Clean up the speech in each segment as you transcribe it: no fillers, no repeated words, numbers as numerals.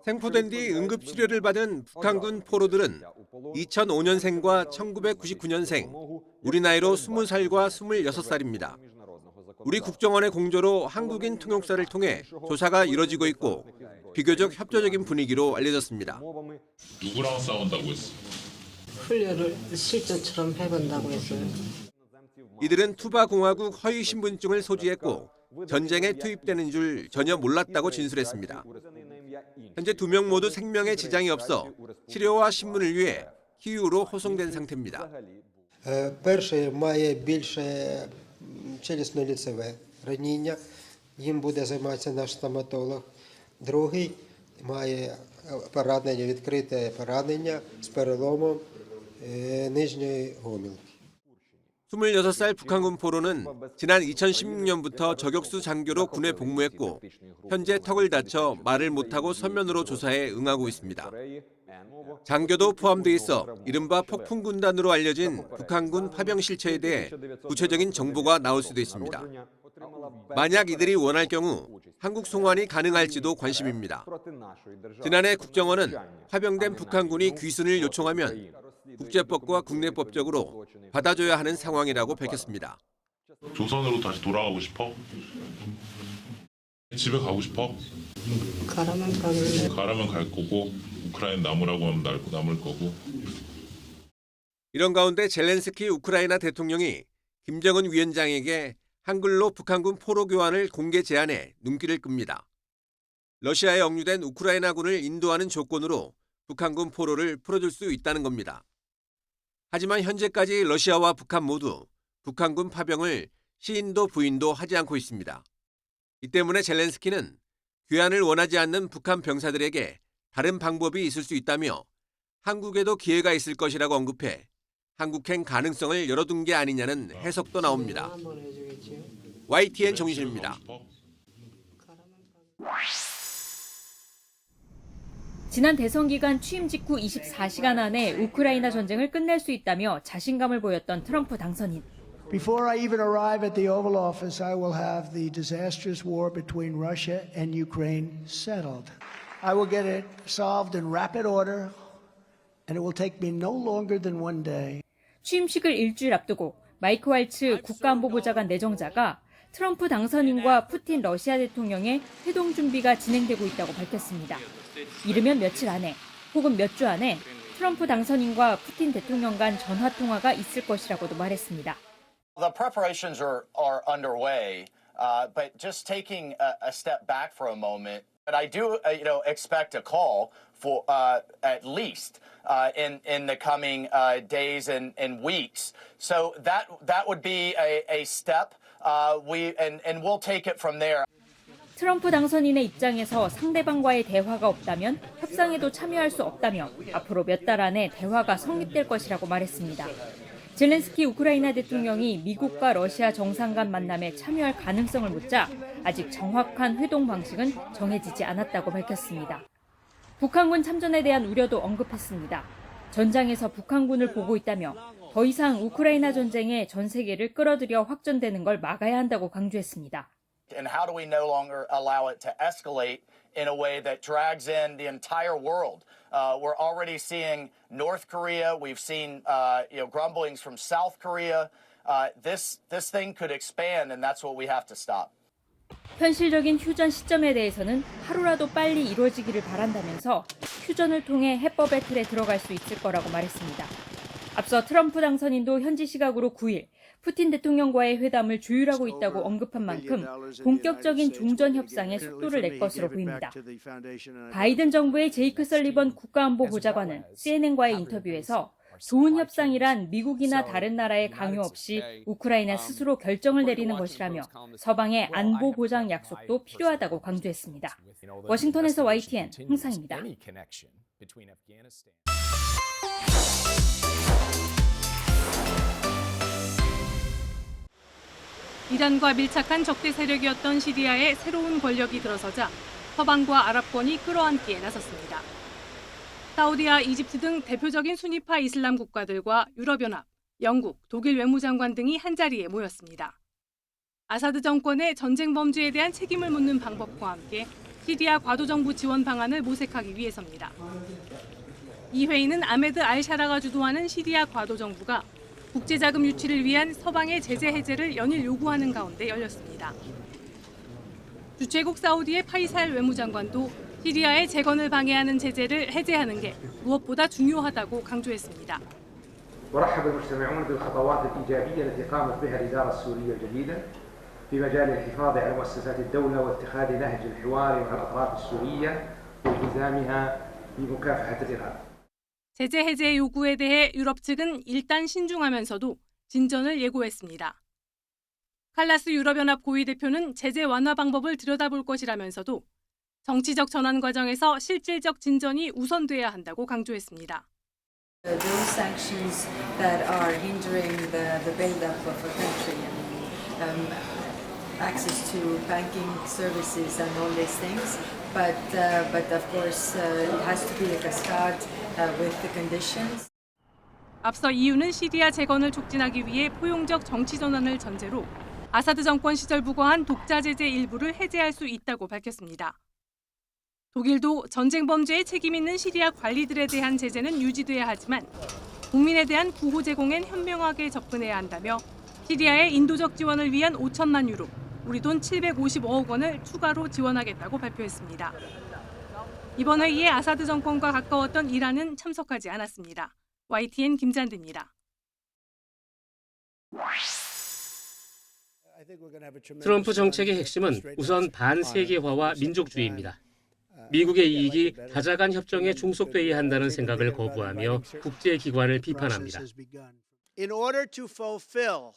생포된 뒤 응급치료를 받은 북한군 포로들은 2005년생과 1999년생, 우리 나이로 20살과 26살입니다. 우리 국정원의 공조로 한국인 통역사를 통해 조사가 이뤄지고 있고 비교적 협조적인 분위기로 알려졌습니다. 누구랑 싸운다고 했어? 훈련을 실전처럼 해본다고 했어요. 이들은 투바공화국 허위 신분증을 소지했고 전쟁에 투입되는 줄 전혀 몰랐다고 진술했습니다. 현재 2명 모두 생명에 지장이 없어 치료와 신문을 위해 키이우로 호송된 상태입니다. Перший має більше челюстно-ліцеве раніння, їм буде займатися наш стоматолог. Другий має поранення, відкрите поранення з переломом нижньої гомілки. 26살 북한군 포로는 지난 2016년부터 저격수 장교로 군에 복무했고 현재 턱을 다쳐 말을 못하고 서면으로 조사에 응하고 있습니다. 장교도 포함돼 있어 이른바 폭풍군단으로 알려진 북한군 파병 실체에 대해 구체적인 정보가 나올 수도 있습니다. 만약 이들이 원할 경우 한국 송환이 가능할지도 관심입니다. 지난해 국정원은 파병된 북한군이 귀순을 요청하면 국제법과 국내법적으로 받아줘야 하는 상황이라고 밝혔습니다. 조선으로 다시 돌아가고 싶어? 집에 가고 싶어? 가라면 가면 가라면 갈 거고 우크라이나 남으라고 하면 남을 거고. 이런 가운데 젤렌스키 우크라이나 대통령이 김정은 위원장에게 한글로 북한군 포로 교환을 공개 제안해 눈길을 끕니다. 러시아에 억류된 우크라이나군을 인도하는 조건으로 북한군 포로를 풀어줄 수 있다는 겁니다. 하지만 현재까지 러시아와 북한 모두 북한군 파병을 시인도 부인도 하지 않고 있습니다. 이 때문에 젤렌스키는 귀환을 원하지 않는 북한 병사들에게 다른 방법이 있을 수 있다며 한국에도 기회가 있을 것이라고 언급해 한국행 가능성을 열어둔 게 아니냐는 해석도 나옵니다. 한번 해주겠지요. YTN 정신입니다. 지난 대선 기간 취임 직후 24시간 안에 우크라이나 전쟁을 끝낼 수 있다며 자신감을 보였던 트럼프 당선인. Before I even arrive at the Oval Office, I will have the disastrous war between Russia and Ukraine settled. I will get it solved in rapid order, and it will take me no longer than one day. 취임식을 일주일 앞두고 마이크 왈츠 국가안보보좌관 내정자가 트럼프 당선인과 푸틴 러시아 대통령의 회동 준비가 진행되고 있다고 밝혔습니다. 이르면 며칠 안에 혹은 몇 주 안에 트럼프 당선인과 푸틴 대통령 간 전화 통화가 있을 것이라고도 말했습니다. The preparations are underway, but just taking a step back for a moment. But I do, expect a call for at least in the coming days and weeks. So that would be a step. We'll take it from there. 트럼프 당선인의 입장에서 상대방과의 대화가 없다면 협상에도 참여할 수 없다며 앞으로 몇 달 안에 대화가 성립될 것이라고 말했습니다. 젤렌스키 우크라이나 대통령이 미국과 러시아 정상 간 만남에 참여할 가능성을 묻자 아직 정확한 회동 방식은 정해지지 않았다고 밝혔습니다. 북한군 참전에 대한 우려도 언급했습니다. 전장에서 북한군을 보고 있다며 더 이상 우크라이나 전쟁에 전 세계를 끌어들여 확전되는 걸 막아야 한다고 강조했습니다. And how do we no longer allow it to escalate in a way that drags in the entire world? We're already seeing North Korea. We've seen grumblings from South Korea. This thing could expand, and that's what we have to stop. 현실적인 휴전 시점에 대해서는 하루라도 빨리 이루어지기를 바란다면서 휴전을 통해 해법의 틀에 들어갈 수 있을 거라고 말했습니다. 앞서 트럼프 당선인도 현지 시각으로 9일 푸틴 대통령과의 회담을 조율하고 있다고 언급한 만큼 본격적인 종전 협상에 속도를 낼 것으로 보입니다. 바이든 정부의 제이크 설리번 국가안보보좌관은 CNN과의 인터뷰에서 좋은 협상이란 미국이나 다른 나라의 강요 없이 우크라이나 스스로 결정을 내리는 것이라며 서방의 안보 보장 약속도 필요하다고 강조했습니다. 워싱턴에서 YTN 홍상입니다. 이란과 밀착한 적대 세력이었던 시리아에 새로운 권력이 들어서자 서방과 아랍권이 끌어안기에 나섰습니다. 사우디와 이집트 등 대표적인 수니파 이슬람 국가들과 유럽연합, 영국, 독일 외무장관 등이 한자리에 모였습니다. 아사드 정권의 전쟁 범죄에 대한 책임을 묻는 방법과 함께 시리아 과도정부 지원 방안을 모색하기 위해서입니다. 이 회의는 아메드 알샤라가 주도하는 시리아 과도정부가 국제자금 유치를 위한 서방의 제재 해제를 연일 요구하는 가운데 열렸습니다. 주최국 사우디의 파이살 외무장관도 시리아의 재건을 방해하는 제재를 해제하는 게 무엇보다 중요하다고 강조했습니다. ورحب المجتمعون بالخطوات الإيجابية التي قامت بها الإدارة السورية الجديدة في مجال الحفاظ على مؤسسات الدولة واتخاذ نهج الحوار مع الأطراف السورية والتزامها بمكافحة الإرهاب. 제재 해제 요구에 대해 유럽 측은 일단 신중하면서도 진전을 예고했습니다. 칼라스 유럽연합 고위 대표는 제재 완화 방법을 들여다볼 것이라면서도 정치적 전환 과정에서 실질적 진전이 우선돼야 한다고 강조했습니다. Those sanctions that are hindering the build-up of a country, access to banking services and all these things, but of course it has to be a cascade with the conditions. 앞서 EU는 시리아 재건을 촉진하기 위해 포용적 정치 전환을 전제로 아사드 정권 시절 부과한 독자 제재 일부를 해제할 수 있다고 밝혔습니다. 독일도 전쟁 범죄에 책임 있는 시리아 관리들에 대한 제재는 유지돼야 하지만 국민에 대한 구호 제공엔 현명하게 접근해야 한다며 시리아의 인도적 지원을 위한 5천만 유로, 우리 돈 755억 원을 추가로 지원하겠다고 발표했습니다. 이번 회의에 아사드 정권과 가까웠던 이란은 참석하지 않았습니다. YTN 김잔드입니다. 트럼프 정책의 핵심은 우선 반세계화와 민족주의입니다. 미국의 이익이 다자간 협정에 중속돼야 한다는 생각을 거부하며 국제기관을 비판합니다. In order to fulfill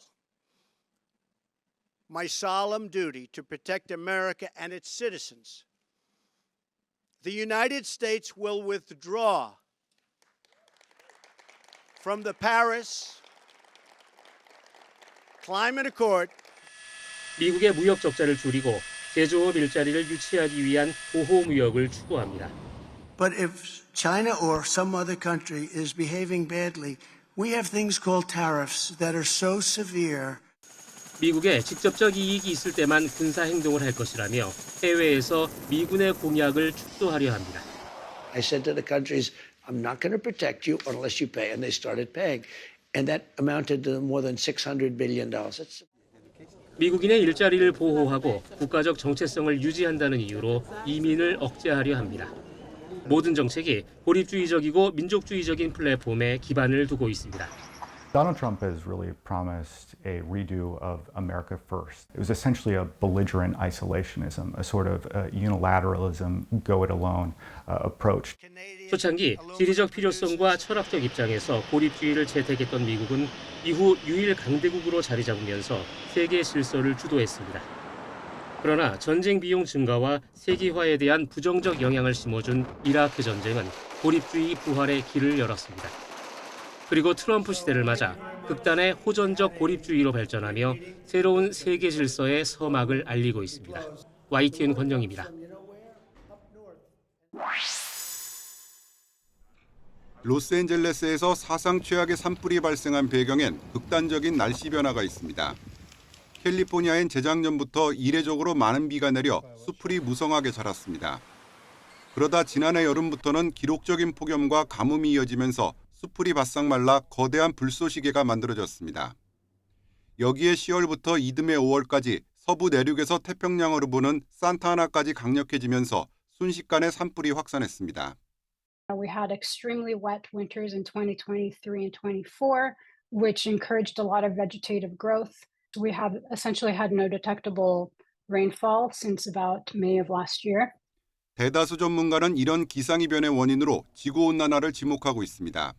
my solemn duty to protect America and its citizens, the United States will withdraw from the Paris Climate Accord. 미국의 무역 적자를 줄이고 제조업 일자리를 유치하기 위한 보호 무역을 추구합니다. But if China or some other country is behaving badly, we have things called tariffs that are so severe. 미국에 직접적 이익이 있을 때만 군사 행동을 할 것이라며 해외에서 미군의 공약을 축소하려 합니다. I said to the countries, I'm not going to protect you unless you pay, and they started paying, and that amounted to more than $600 billion. 미국인의 일자리를 보호하고 국가적 정체성을 유지한다는 이유로 이민을 억제하려 합니다. 모든 정책이 고립주의적이고 민족주의적인 플랫폼에 기반을 두고 있습니다. Donald Trump has really promised a redo of America First. It was essentially a belligerent isolationism, a sort of unilateralism, go it alone approach. 초창기 지리적 필요성과 철학적 입장에서 고립주의를 채택했던 미국은 이후 유일 강대국으로 자리 잡으면서 세계 질서를 주도했습니다. 그러나 전쟁 비용 증가와 세계화에 대한 부정적 영향을 심어준 이라크 전쟁은 고립주의 부활의 길을 열었습니다. 그리고 트럼프 시대를 맞아 극단의 호전적 고립주의로 발전하며 새로운 세계 질서의 서막을 알리고 있습니다. YTN 권영입니다. 로스앤젤레스에서 사상 최악의 산불이 발생한 배경엔 극단적인 날씨 변화가 있습니다. 캘리포니아엔 재작년부터 이례적으로 많은 비가 내려 수풀이 무성하게 자랐습니다. 그러다 지난해 여름부터는 기록적인 폭염과 가뭄이 이어지면서 수풀이 바싹 말라 거대한 불쏘시개가 만들어졌습니다. 여기에 10월부터 이듬해 5월까지 서부 내륙에서 태평양으로 보는 산타아나까지 강력해지면서 순식간에 산불이 확산했습니다. We had extremely wet winters in 2023 and 24, which encouraged a lot of vegetative growth. We have essentially had no detectable rainfall since about May of last year. 대다수 전문가는 이런 기상이변의 원인으로 지구온난화를 지목하고 있습니다.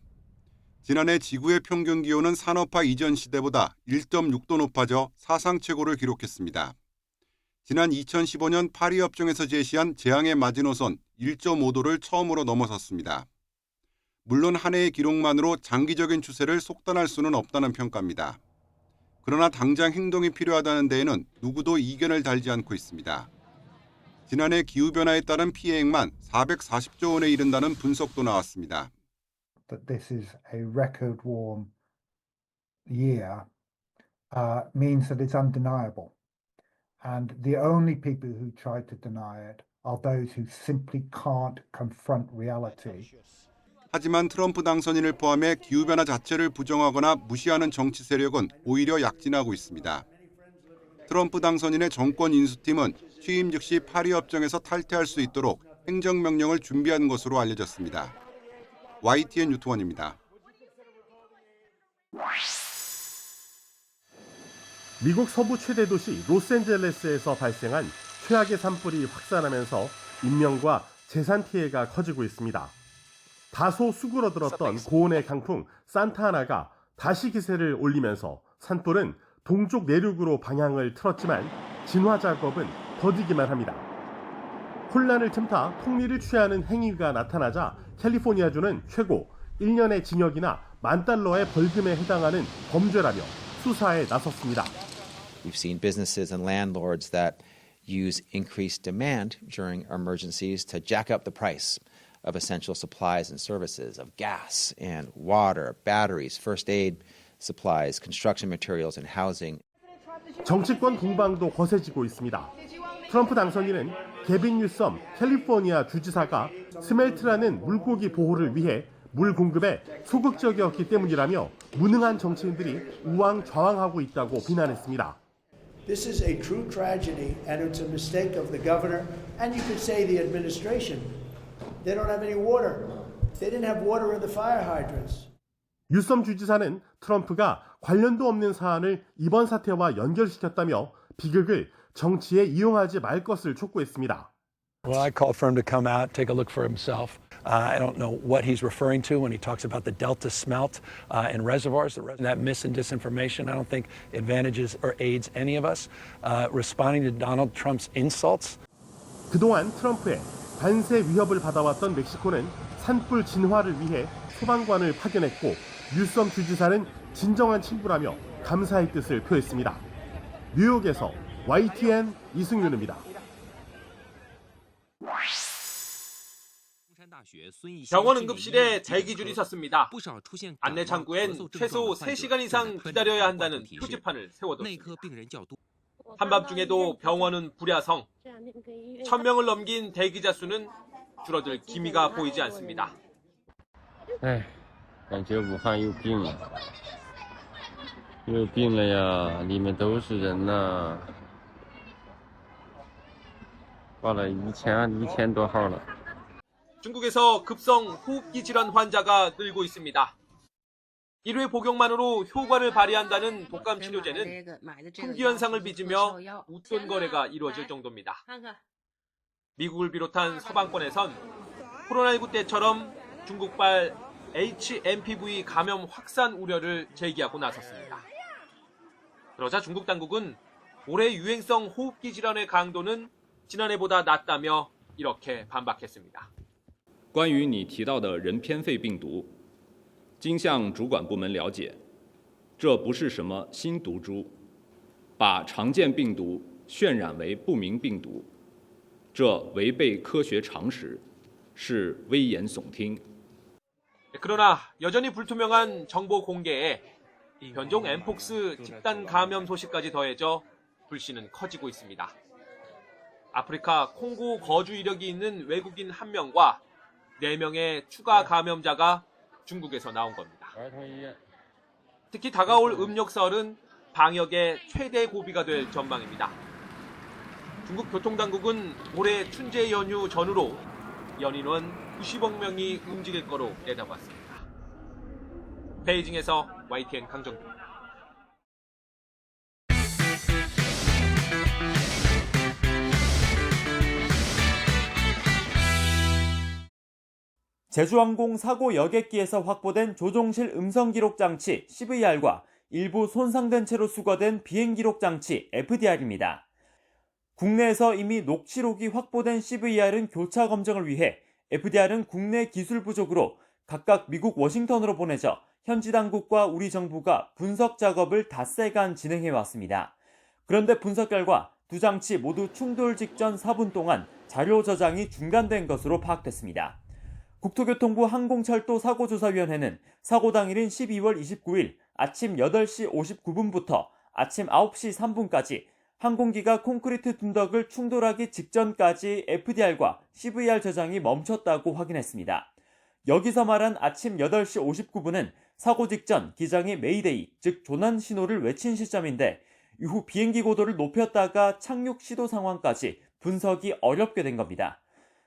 지난해 지구의 평균 기온은 산업화 이전 시대보다 1.6도 높아져 사상 최고를 기록했습니다. 지난 2015년 파리협정에서 제시한 재앙의 마지노선 1.5도를 처음으로 넘어섰습니다. 물론 한 해의 기록만으로 장기적인 추세를 속단할 수는 없다는 평가입니다. 그러나 당장 행동이 필요하다는 데에는 누구도 이견을 달지 않고 있습니다. 지난해 기후변화에 따른 피해액만 440조 원에 이른다는 분석도 나왔습니다. That this is a record warm year means that it's undeniable. And the only people who try to deny it are those who simply can't confront reality. 하지만 트럼프 당선인을 포함해 기후변화 자체를 부정하거나 무시하는 정치 세력은 오히려 약진하고 있습니다. 트럼프 당선인의 정권 인수팀은 취임 즉시 파리 협정에서 탈퇴할 수 있도록 행정명령을 준비한 것으로 알려졌습니다. YTN 유튜원입니다. 미국 서부 최대 도시 로스앤젤레스에서 발생한 최악의 산불이 확산하면서 인명과 재산 피해가 커지고 있습니다. 다소 수그러들었던 고온의 강풍 산타아나가 다시 기세를 올리면서 산불은 동쪽 내륙으로 방향을 틀었지만 진화 작업은 더디기만 합니다. 혼란을 틈타 통리를 취하는 행위가 나타나자 캘리포니아주는 최고 1년의 징역이나 $10,000의 벌금에 해당하는 범죄라며 수사에 나섰습니다. We've seen businesses and landlords that use increased demand during emergencies to jack up the price of essential supplies and services, of gas and water, batteries, first aid supplies, construction materials and housing. 정치권 공방도 거세지고 있습니다. 트럼프 당선인은 게빈 뉴섬 캘리포니아 주지사가 스멜트라는 물고기 보호를 위해 물 공급에 소극적이었기 때문이라며 무능한 정치인들이 우왕좌왕하고 있다고 비난했습니다. This is a true tragedy, and it's a mistake of the governor, and you could say the administration. They don't have any water. They didn't have water in the fire hydrants. 뉴섬 주지사는 트럼프가 관련도 없는 사안을 이번 사태와 연결시켰다며 비극을 정치에 이용하지 말 것을 촉구했습니다. Well, I call for him to come out, take a look for himself. I don't know what he's referring to when he talks about the delta smelt in reservoirs. That mis and disinformation, I don't think advantages or aids any of us. Responding to Donald Trump's insults. 그동안 트럼프의 관세 위협을 받아왔던 멕시코는 산불 진화를 위해 소방관을 파견했고 뉴섬 주지사는 진정한 친구라며 감사의 뜻을 표했습니다. 뉴욕에서 YTN 이승윤입니다. 병원 응급실에 대기줄이 섰습니다. 안내 창구엔 최소 3시간 이상 기다려야 한다는 표지판을 세워뒀습니다. 한밤중에도 병원은 불야성. 1000명을 넘긴 대기자 수는 줄어들 기미가 보이지 않습니다. 感觉武汉又病了，又病了呀！里面都是人呐，挂了1000多号了。 중국에서 급성 호흡기 질환 환자가 늘고 있습니다. 1회 복용만으로 효과를 발휘한다는 독감 치료제는 품귀 현상을 빚으며 웃돈 거래가 이루어질 정도입니다. 미국을 비롯한 서방권에선 코로나19 때처럼 중국발 HMPV 감염 확산 우려를 제기하고 나섰습니다. 그러자 중국 당국은 올해 유행성 호흡기 질환의 강도는 지난해보다 낮다며 이렇게 반박했습니다. 关于你提到的人偏肺病毒，经向主管部门了解，这不是什么新毒株，把常见病毒渲染为不明病毒，这违背科学常识，是危言耸听。 그러나 여전히 불투명한 정보 공개에 변종 엠폭스 집단 감염 소식까지 더해져 불씨는 커지고 있습니다. 아프리카 콩고 거주 이력이 있는 외국인 1명과 4명의 추가 감염자가 중국에서 나온 겁니다. 특히 다가올 음력설은 방역의 최대 고비가 될 전망입니다. 중국 교통당국은 올해 춘제 연휴 전후로 연인원 90억 명이 움직일 거로 내다봤습니다. 베이징에서 YTN 강정규입니다. 제주항공 사고 여객기에서 확보된 조종실 음성 기록 장치 CVR과 일부 손상된 채로 수거된 비행 기록 장치 FDR입니다. 국내에서 이미 녹취록이 확보된 CVR은 교차 검증을 위해 FDR은 국내 기술 부족으로 각각 미국 워싱턴으로 보내져 현지 당국과 우리 정부가 분석 작업을 닷새간 진행해 왔습니다. 그런데 분석 결과 두 장치 모두 충돌 직전 4분 동안 자료 저장이 중단된 것으로 파악됐습니다. 국토교통부 항공철도사고조사위원회는 사고 당일인 12월 29일 아침 8시 59분부터 아침 9시 3분까지 항공기가 콘크리트 둔덕을 충돌하기 직전까지 FDR과 CVR 저장이 멈췄다고 확인했습니다. 여기서 말한 아침 8시 59분은 사고 직전 기장이 메이데이, 즉 조난 신호를 외친 시점인데 이후 비행기 고도를 높였다가 착륙 시도 상황까지 분석이 어렵게 된 겁니다.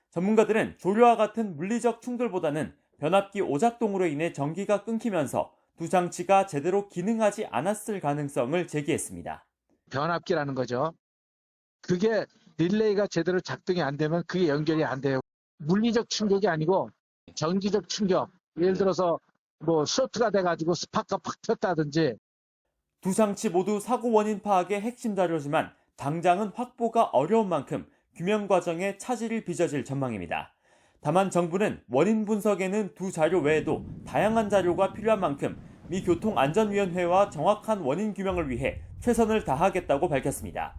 전문가들은 조류와 같은 물리적 충돌보다는 변압기 오작동으로 인해 전기가 끊기면서 두 장치가 제대로 기능하지 않았을 가능성을 제기했습니다. 변압기라는 거죠. 그게 릴레이가 제대로 작동이 안 되면 그게 연결이 안 돼요. 물리적 충격이 아니고 전기적 충격. 예를 들어서 쇼트가 돼가지고 스파크가 팍 튀었다든지. 두 장치 모두 사고 원인 파악의 핵심 자료지만 당장은 확보가 어려운 만큼 규명 과정에 차질이 빚어질 전망입니다. 다만 정부는 원인 분석에는 두 자료 외에도 다양한 자료가 필요한 만큼 미 교통안전위원회와 정확한 원인 규명을 위해 최선을 다하겠다고 밝혔습니다.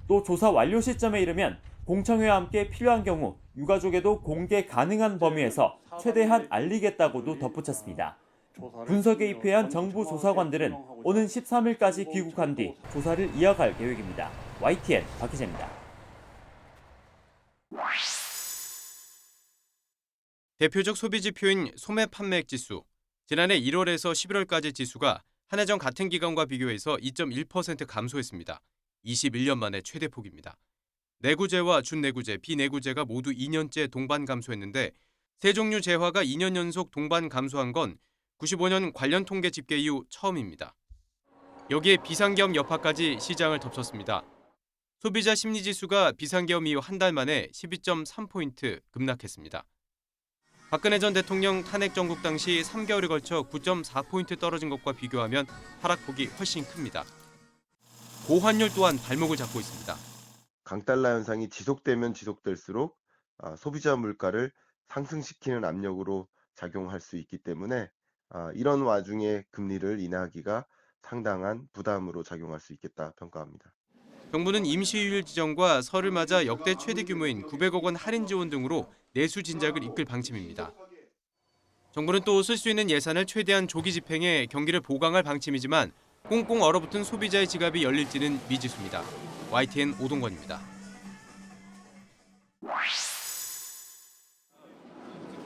또 조사 완료 시점에 이르면 공청회와 함께 필요한 경우 유가족에도 공개 가능한 범위에서 최대한 알리겠다고도 덧붙였습니다. 분석에 입회한 정부 조사관들은 오는 13일까지 귀국한 뒤 조사를 이어갈 계획입니다. YTN 박희재입니다. 대표적 소비지표인 소매 판매액 지수. 지난해 1월에서 11월까지 지수가 한 해 전 같은 기간과 비교해서 2.1% 감소했습니다. 21년 만에 최대폭입니다. 내구재와 준내구재, 비내구재가 모두 2년째 동반 감소했는데 세 종류 재화가 2년 연속 동반 감소한 건 95년 관련 통계 집계 이후 처음입니다. 여기에 비상계엄 여파까지 시장을 덮쳤습니다. 소비자 심리지수가 비상계엄 이후 한 달 만에 12.3포인트 급락했습니다. 박근혜 전 대통령 탄핵 정국 당시 3개월에 걸쳐 9.4포인트 떨어진 것과 비교하면 하락폭이 훨씬 큽니다. 고환율 또한 발목을 잡고 있습니다. 강달러 현상이 지속되면 지속될수록 소비자 물가를 상승시키는 압력으로 작용할 수 있기 때문에 이런 와중에 금리를 인하하기가 상당한 부담으로 작용할 수 있겠다 평가합니다. 정부는 임시휴일 지정과 설을 맞아 역대 최대 규모인 900억 원 할인 지원 등으로 내수 진작을 이끌 방침입니다. 정부는 또 쓸 수 있는 예산을 최대한 조기 집행해 경기를 보강할 방침이지만 꽁꽁 얼어붙은 소비자의 지갑이 열릴지는 미지수입니다. YTN 오동건입니다.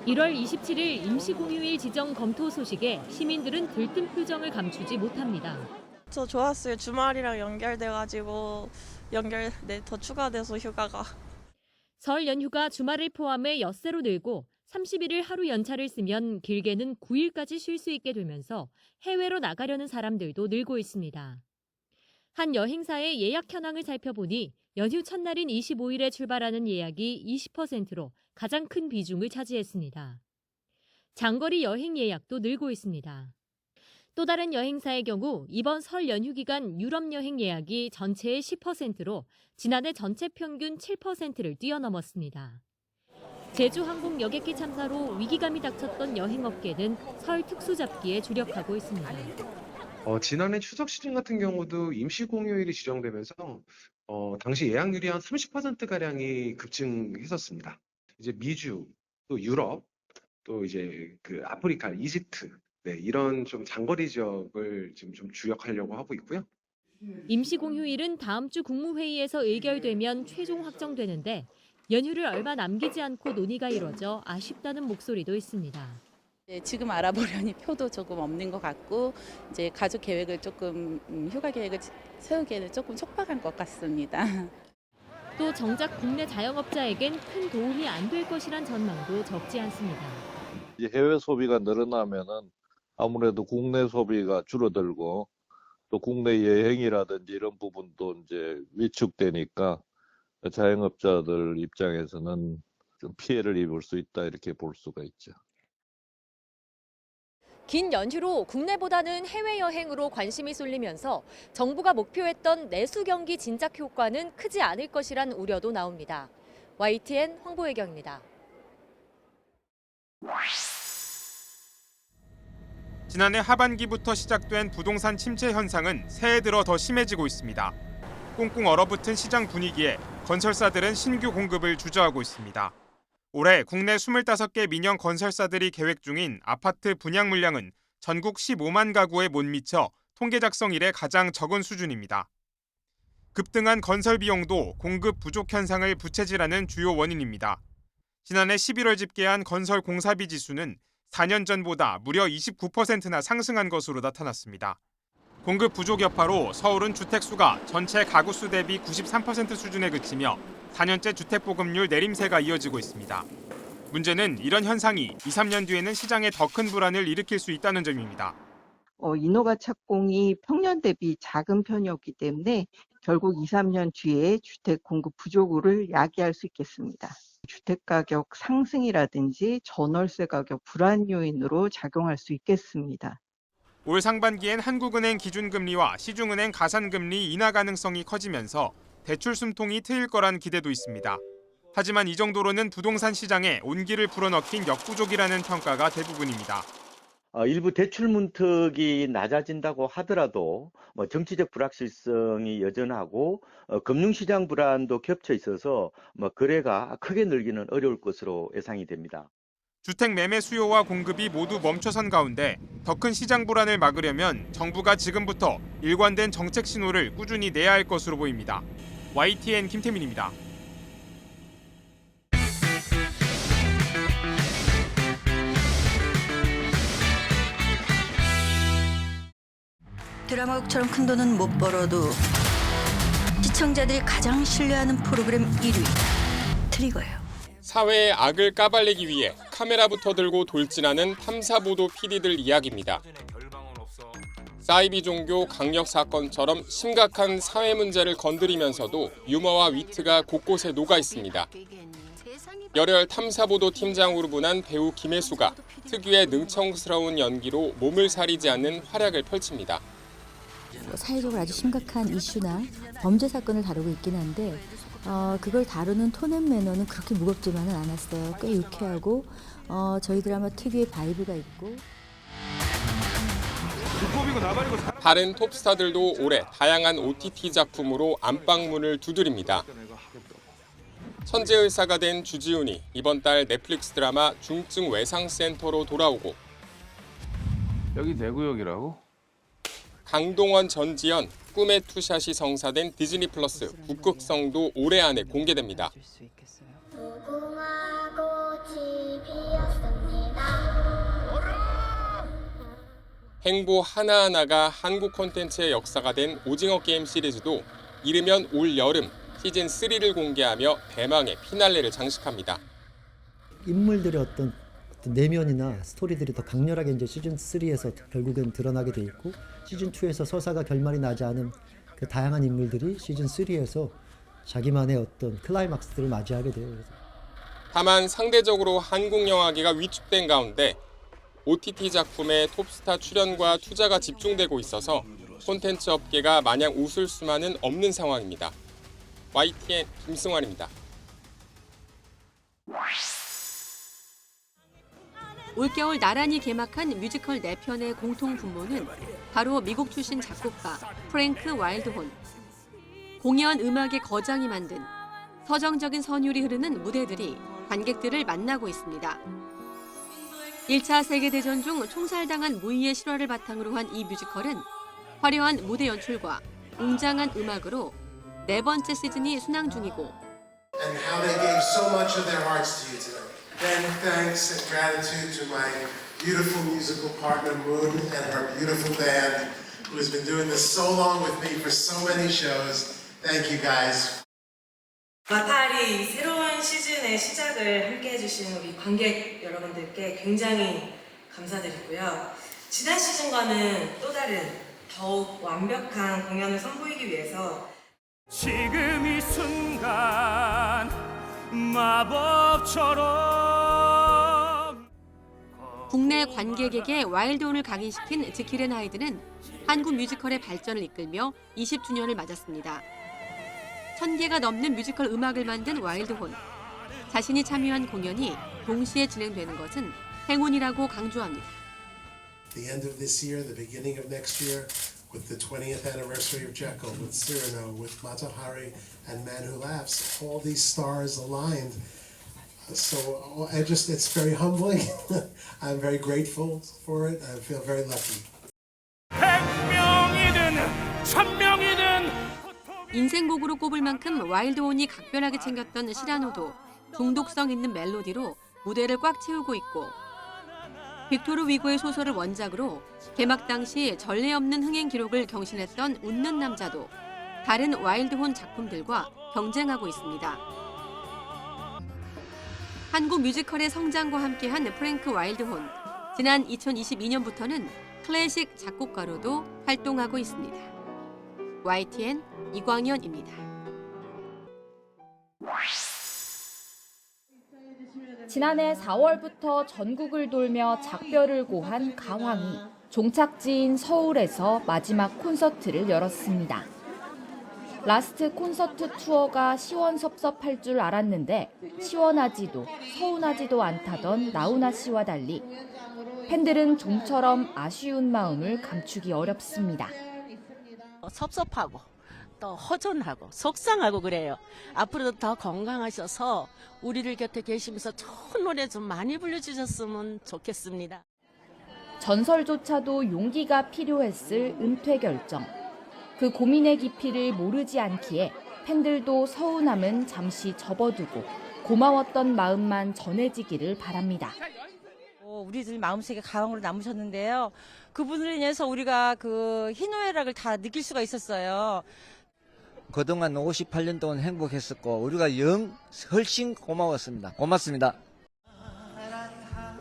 1월 27일 임시공휴일 지정 검토 소식에 시민들은 들뜬 표정을 감추지 못합니다. 저 좋았어요. 주말이랑 연결돼가지고 더 추가돼서 휴가가. 설 연휴가 주말을 포함해 엿새로 늘고 31일 하루 연차를 쓰면 길게는 9일까지 쉴 수 있게 되면서 해외로 나가려는 사람들도 늘고 있습니다. 한 여행사의 예약 현황을 살펴보니 연휴 첫날인 25일에 출발하는 예약이 20%로 가장 큰 비중을 차지했습니다. 장거리 여행 예약도 늘고 있습니다. 또 다른 여행사의 경우 이번 설 연휴 기간 유럽 여행 예약이 전체의 10%로 지난해 전체 평균 7%를 뛰어넘었습니다. 제주 항공 여객기 참사로 위기감이 닥쳤던 여행업계는 설 특수잡기에 주력하고 있습니다. 지난해 추석 시즌 같은 경우도 임시공휴일이 지정되면서 당시 예약률이 한 30%가량이 급증했었습니다. 이제 미주, 또 유럽, 또 이제 그 아프리카, 이집트, 이런 좀 장거리 지역을 지금 좀 주력하려고 하고 있고요. 임시공휴일은 다음 주 국무회의에서 의결되면 최종 확정되는데 연휴를 얼마 남기지 않고 논의가 이뤄져 아쉽다는 목소리도 있습니다. 지금 알아보려니 표도 조금 없는 것 같고 이제 가족 계획을 조금 휴가 계획을 세우기에는 조금 촉박한 것 같습니다. 또 정작 국내 자영업자에겐 큰 도움이 안 될 것이란 전망도 적지 않습니다. 이제 해외 소비가 늘어나면은 아무래도 국내 소비가 줄어들고 또 국내 여행이라든지 이런 부분도 이제 위축되니까 자영업자들 입장에서는 좀 피해를 입을 수 있다 이렇게 볼 수가 있죠. 긴 연휴로 국내보다는 해외여행으로 관심이 쏠리면서 정부가 목표했던 내수 경기 진작 효과는 크지 않을 것이란 우려도 나옵니다. YTN 황보혜경입니다. 지난해 하반기부터 시작된 부동산 침체 현상은 새해 들어 더 심해지고 있습니다. 꽁꽁 얼어붙은 시장 분위기에 건설사들은 신규 공급을 주저하고 있습니다. 올해 국내 25개 민영 건설사들이 계획 중인 아파트 분양 물량은 전국 15만 가구에 못 미쳐 통계 작성 이래 가장 적은 수준입니다. 급등한 건설 비용도 공급 부족 현상을 부채질하는 주요 원인입니다. 지난해 11월 집계한 건설 공사비 지수는 4년 전보다 무려 29%나 상승한 것으로 나타났습니다. 공급 부족 여파로 서울은 주택수가 전체 가구수 대비 93% 수준에 그치며 4년째 주택보급률 내림세가 이어지고 있습니다. 문제는 이런 현상이 2, 3년 뒤에는 시장에 더 큰 불안을 일으킬 수 있다는 점입니다. 인허가 착공이 평년 대비 작은 편이었기 때문에 결국 2, 3년 뒤에 주택 공급 부족을 야기할 수 있겠습니다. 주택가격 상승이라든지 전월세 가격 불안 요인으로 작용할 수 있겠습니다. 올 상반기엔 한국은행 기준금리와 시중은행 가산금리 인하 가능성이 커지면서 대출 숨통이 트일 거란 기대도 있습니다. 하지만 이 정도로는 부동산 시장에 온기를 불어넣긴 역부족이라는 평가가 대부분입니다. 일부 대출 문턱이 낮아진다고 하더라도 정치적 불확실성이 여전하고 금융시장 불안도 겹쳐 있어서 거래가 크게 늘기는 어려울 것으로 예상이 됩니다. 주택 매매 수요와 공급이 모두 멈춰선 가운데 더 큰 시장 불안을 막으려면 정부가 지금부터 일관된 정책 신호를 꾸준히 내야 할 것으로 보입니다. YTN 김태민입니다. 드라마극처럼 큰 돈은 못 벌어도 시청자들이 가장 신뢰하는 프로그램 1위 트리거예요. 사회의 악을 까발리기 위해 카메라부터 들고 돌진하는 탐사보도 PD들 이야기입니다. 사이비 종교 강력 사건처럼 심각한 사회 문제를 건드리면서도 유머와 위트가 곳곳에 녹아 있습니다. 열혈 탐사보도 팀장으로 분한 배우 김혜수가 특유의 능청스러운 연기로 몸을 사리지 않는 활약을 펼칩니다. 사회적으로 아주 심각한 이슈나 범죄 사건을 다루고 있긴 한데 그걸 다루는 톤앤 매너는 그렇게 무겁지만은 않았어요. 꽤 유쾌하고 저희 드라마 특유의 바이브가 있고. 다른 톱스타들도 올해 다양한 OTT 작품으로 안방문을 두드립니다. 천재의사가 된 주지훈이 이번 달 넷플릭스 드라마 중증 외상센터로 돌아오고 여기 내구역이라고? 강동원, 전지현, 꿈의 투샷이 성사된 디즈니 플러스 북극성도 올해 안에 공개됩니다. 행보 하나하나가 한국 콘텐츠의 역사가 된 오징어 게임 시리즈도 이르면 올 여름 시즌 3를 공개하며 대망의 피날레를 장식합니다. 인물들의 어떤 내면이나 스토리들이 더 강렬하게 이제 시즌 3에서 결국엔 드러나게 돼 있고 시즌 2에서 서사가 결말이 나지 않은 그 다양한 인물들이 시즌 3에서 자기만의 어떤 클라이막스들을 맞이하게 돼요. 다만 상대적으로 한국 영화계가 위축된 가운데 OTT 작품의 톱스타 출연과 투자가 집중되고 있어서 콘텐츠 업계가 마냥 웃을 수만은 없는 상황입니다. YTN 김승환입니다. 올겨울 나란히 개막한 뮤지컬 4편의 공통 분모는 바로 미국 출신 작곡가 프랭크 와일드혼. 공연 음악의 거장이 만든 서정적인 선율이 흐르는 무대들이 관객들을 만나고 있습니다. 1차 세계대전 중 총살당한 무희의 실화를 바탕으로 한 이 뮤지컬은 화려한 무대 연출과 웅장한 음악으로 4번째 시즌이 순항 중이고 And how they gave so much of their hearts to you today. Then thanks and gratitude to my beautiful musical partner Moon and her beautiful band who has been doing this so long with me for so many shows. Thank you guys. 마탈이 새로운 시즌의 시작을 함께 해주신 우리 관객 여러분들께 굉장히 감사드리고요. 지난 시즌과는 또 다른 더욱 완벽한 공연을 선보이기 위해서 지금 이 순간 마법처럼 국내 관객에게 와일드혼을 각인시킨 지킬 앤 하이드는 한국 뮤지컬의 발전을 이끌며 20주년을 맞았습니다. 1000개가 넘는 뮤지컬 음악을 만든 와일드혼. 자신이 참여한 공연이 동시에 진행되는 것은 행운이라고 강조합니다. The end of this year, the beginning of next year, with the 20th anniversary of Jekyll, with Cyrano, with Mata Hari, and Man Who Laughs, all these stars aligned. So it's very humbling. I'm very grateful for it. I feel very lucky. 100명이든 1000명이든 인생곡으로 꼽을 만큼 와일드혼이 각별하게 챙겼던 시라노도 중독성 있는 멜로디로 무대를 꽉 채우고 있고 빅토르 위고의 소설을 원작으로 개막 당시 전례 없는 흥행 기록을 경신했던 웃는 남자도 다른 와일드혼 작품들과 경쟁하고 있습니다. 한국 뮤지컬의 성장과 함께한 프랭크 와일드혼. 지난 2022년부터는 클래식 작곡가로도 활동하고 있습니다. YTN 이광현입니다. 지난해 4월부터 전국을 돌며 작별을 고한 가왕이 종착지인 서울에서 마지막 콘서트를 열었습니다. 라스트 콘서트 투어가 시원섭섭할 줄 알았는데 시원하지도 서운하지도 않다던 나훈아 씨와 달리 팬들은 좀처럼 아쉬운 마음을 감추기 어렵습니다. 섭섭하고 또 허전하고 속상하고 그래요. 앞으로도 더 건강하셔서 우리를 곁에 계시면서 좋은 노래 좀 많이 불러주셨으면 좋겠습니다. 전설조차도 용기가 필요했을 은퇴 결정. 그 고민의 깊이를 모르지 않기에 팬들도 서운함은 잠시 접어두고 고마웠던 마음만 전해지기를 바랍니다. 우리들 마음속에 가왕으로 남으셨는데요. 그분으로 인해서 우리가 그 희노애락을 다 느낄 수가 있었어요. 그동안 58년 동안 행복했었고 우리가 훨씬 고마웠습니다. 고맙습니다.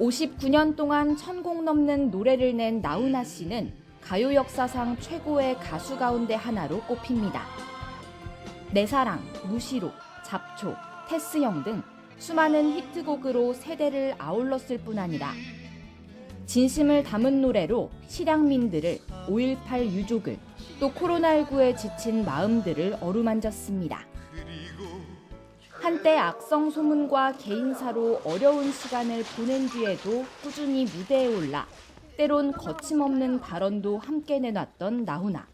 59년 동안 1000곡 넘는 노래를 낸 나훈아 씨는 가요 역사상 최고의 가수 가운데 하나로 꼽힙니다. 내 사랑, 무시로, 잡초, 테스형 등 수많은 히트곡으로 세대를 아울렀을 뿐 아니라 진심을 담은 노래로 실향민들을 5.18 유족을 또 코로나19에 지친 마음들을 어루만졌습니다. 한때 악성 소문과 개인사로 어려운 시간을 보낸 뒤에도 꾸준히 무대에 올라 때론 거침없는 발언도 함께 내놨던 나훈아.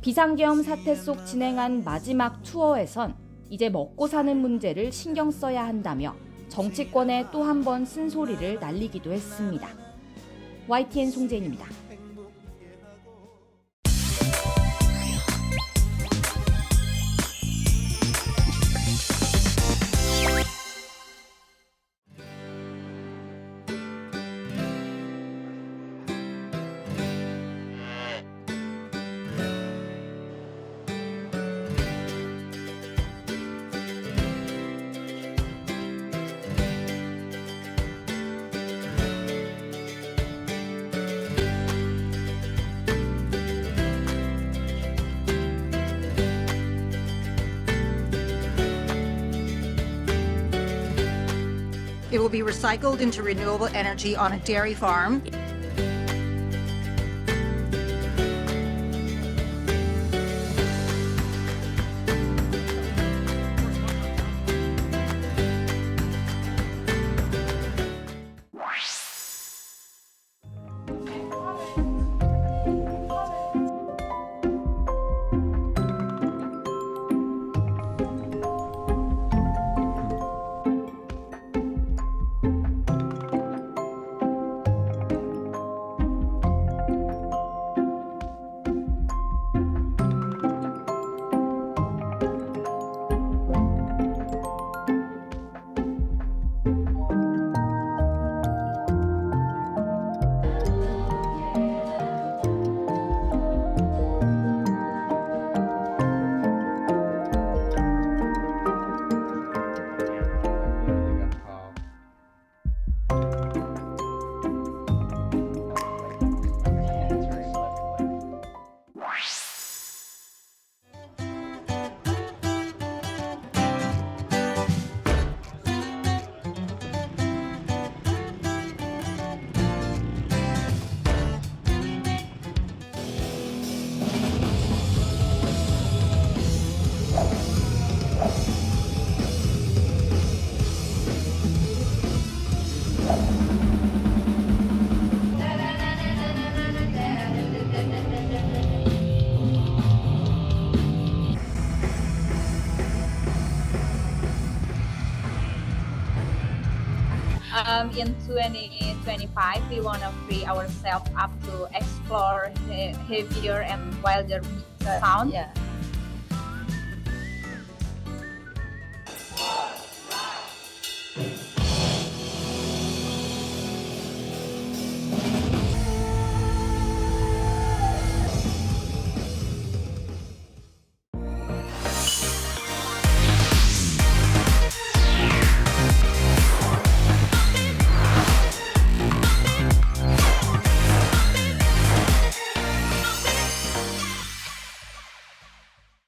비상계엄 사태 속 진행한 마지막 투어에선 이제 먹고 사는 문제를 신경 써야 한다며 정치권에 또 한 번 쓴소리를 날리기도 했습니다. YTN 송재인입니다. It will be recycled into renewable energy on a dairy farm. In 2025, we want to free ourselves up to explore heavier and wilder sound. Yeah.